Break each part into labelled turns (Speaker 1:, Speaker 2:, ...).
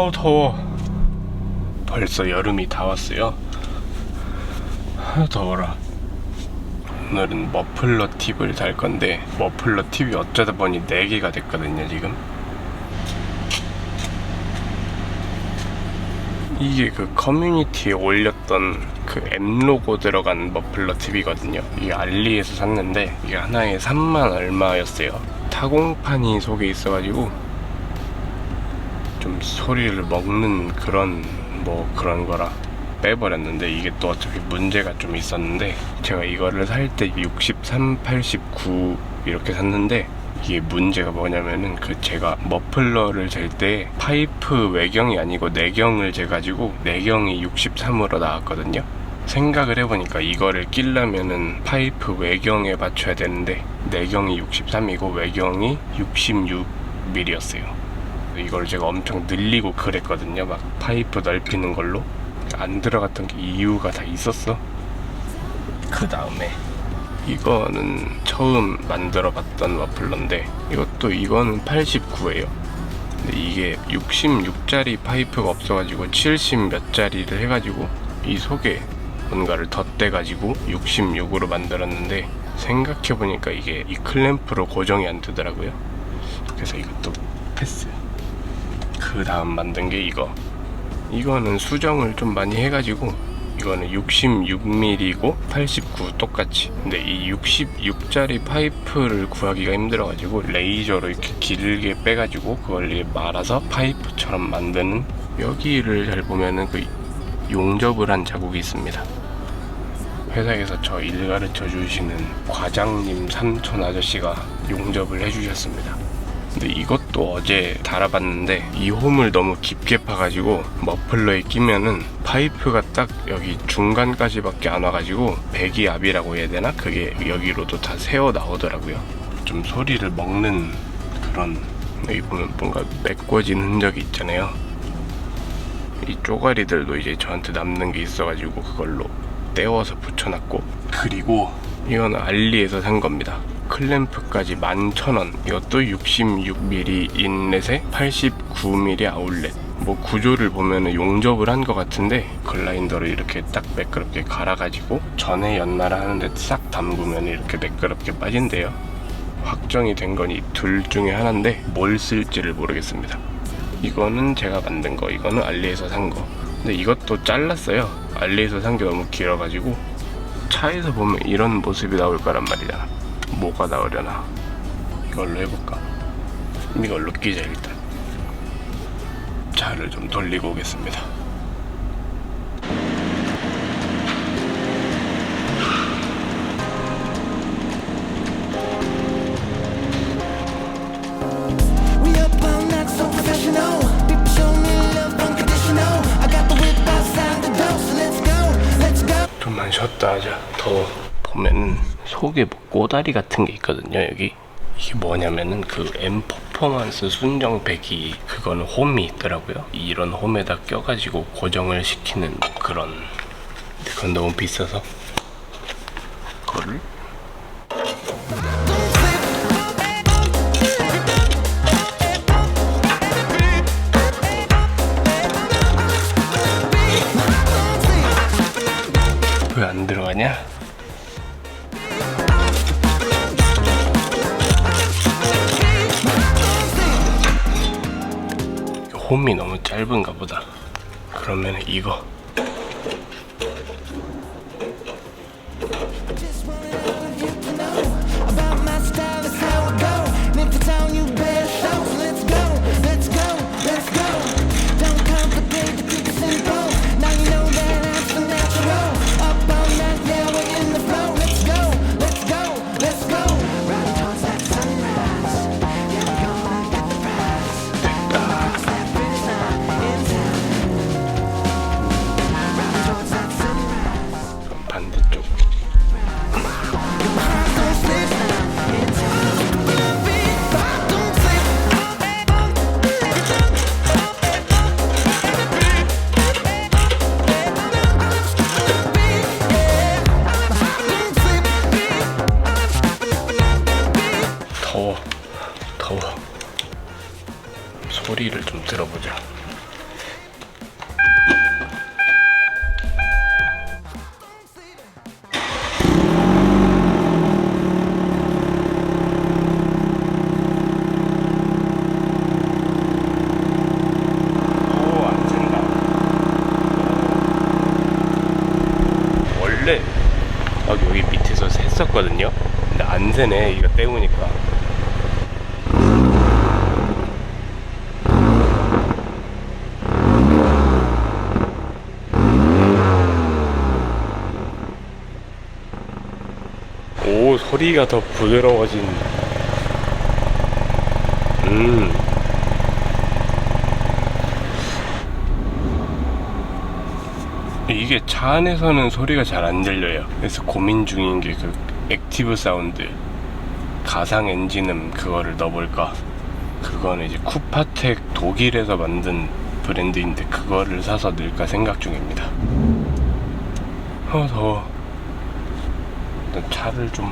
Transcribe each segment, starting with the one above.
Speaker 1: 아우 더워. 벌써 여름이 다 왔어요. 더워라. 오늘은 머플러 팁을 달 건데 머플러 팁이 어쩌다 보니 4개가 됐거든요 지금. 이게 그 커뮤니티에 올렸던 그 M 로고 들어간 머플러 팁이거든요. 이게 알리에서 샀는데 이게 하나에 3만 얼마였어요. 타공판이 속에 있어가지고 좀 소리를 먹는 그런 거라 빼버렸는데, 이게 또 어차피 문제가 좀 있었는데, 제가 이거를 살 때 63, 89 이렇게 샀는데, 이게 문제가 뭐냐면은 제가 머플러를 잴 때 파이프 외경이 아니고 내경을 재가지고 내경이 63으로 나왔거든요. 생각을 해보니까 이거를 끼려면은 파이프 외경에 맞춰야 되는데 내경이 63이고 외경이 66mm였어요. 이걸 제가 엄청 늘리고 그랬거든요. 막 파이프 넓히는 걸로. 안 들어갔던 게 이유가 다 있었어. 그 다음에 이거는 처음 만들어 봤던 머플러인데 이거는 89예요. 근데 이게 66짜리 파이프가 없어가지고 70 몇 짜리를 해가지고 이 속에 뭔가를 덧대가지고 66으로 만들었는데, 생각해보니까 이게 이 클램프로 고정이 안 되더라고요. 그래서 이것도 패스. 그 다음 만든 게 이거는 수정을 좀 많이 해가지고 이거는 66mm고 89 똑같이. 근데 이 66짜리 파이프를 구하기가 힘들어가지고 레이저로 이렇게 길게 빼가지고 그걸 말아서 파이프처럼 만드는, 여기를 잘 보면은 그 용접을 한 자국이 있습니다. 회사에서 저 일 가르쳐 주시는 과장님 삼촌 아저씨가 용접을 해주셨습니다. 근데 이것도 어제 달아봤는데 이 홈을 너무 깊게 파가지고 머플러에 끼면은 파이프가 딱 여기 중간까지밖에 안 와가지고 배기압이라고 해야 되나? 그게 여기로도 다 새어 나오더라고요. 좀 소리를 먹는 그런, 여기 보면 뭔가 메꿔진 흔적이 있잖아요. 이 쪼가리들도 이제 저한테 남는 게 있어가지고 그걸로 떼워서 붙여놨고, 그리고 이건 알리에서 산 겁니다. 클램프까지 11,000원. 이것도 66mm 인렛에 89mm 아울렛. 구조를 보면은 용접을 한 것 같은데 글라인더를 이렇게 딱 매끄럽게 갈아가지고 전에 연마를 하는데 싹 담그면 이렇게 매끄럽게 빠진대요. 확정이 된 건 이 둘 중에 하나인데 뭘 쓸지를 모르겠습니다. 이거는 제가 만든 거, 이거는 알리에서 산 거. 근데 이것도 잘랐어요. 알리에서 산 게 너무 길어가지고. 차에서 보면 이런 모습이 나올 거란 말이잖아. 뭐가 나오려나? 이걸로 해볼까? 이걸로 끼자. 일단 차를 좀 돌리고 오겠습니다. 좀만 쉬었다 하자. 더워. 보면 속에 꼬다리 같은 게 있거든요. 여기 이게 뭐냐면은 그 M 퍼포먼스 순정 배기, 그거는 홈이 있더라고요. 이런 홈에다 껴가지고 고정을 시키는 그런. 근데 그건 너무 비싸서 그거를 왜 안 들어가냐? 홈이 너무 짧은가 보다. 그러면 이거 더워. 소리를 좀 들어보자. 껐거든요. 근데 안 새네, 이거 때우니까. 오, 소리가 더 부드러워진. 이게 차 안에서는 소리가 잘 안 들려요. 그래서 고민 중인 게 그 액티브 사운드, 가상 엔진음, 그거를 넣어볼까. 그거는 이제 쿠파텍, 독일에서 만든 브랜드인데 그거를 사서 넣을까 생각 중입니다. 더워. 일단 차를 좀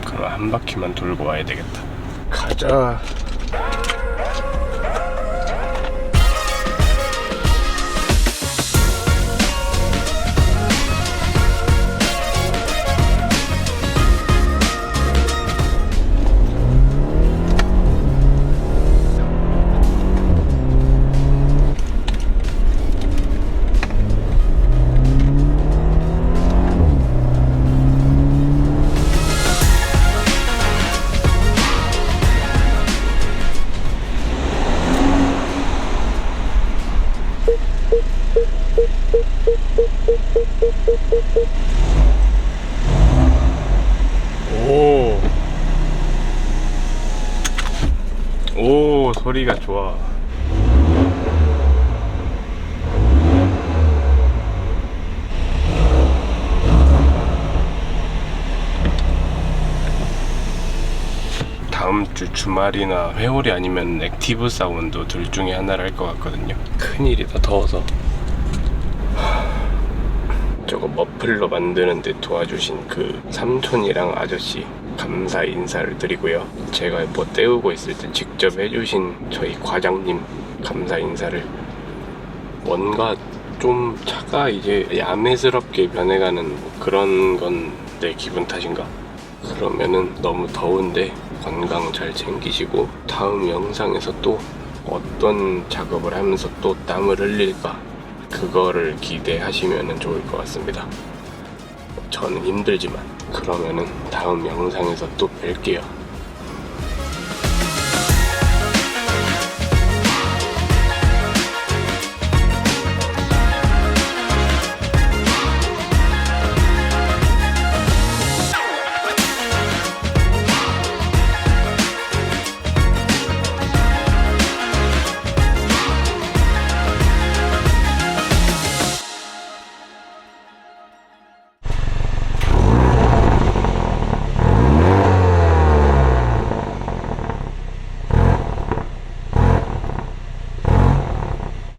Speaker 1: 그럼 한 바퀴만 돌고 와야 되겠다. 가자. 오, 소리가 좋아. 다음 주 주말이나 회오리 아니면 액티브 사운드 둘 중에 하나를 할 것 같거든요. 큰일이다, 더워서. 저거 머플러 만드는데 도와주신 그 삼촌이랑 아저씨 감사 인사를 드리고요. 제가 뭐 때우고 있을 때 직접 해주신 저희 과장님 감사 인사를. 뭔가 좀 차가 이제 야매스럽게 변해가는 그런 건 내 기분 탓인가? 그러면은 너무 더운데 건강 잘 챙기시고 다음 영상에서 또 어떤 작업을 하면서 또 땀을 흘릴까, 그거를 기대하시면 좋을 것 같습니다. 저는 힘들지만. 그러면은 다음 영상에서 또 뵐게요.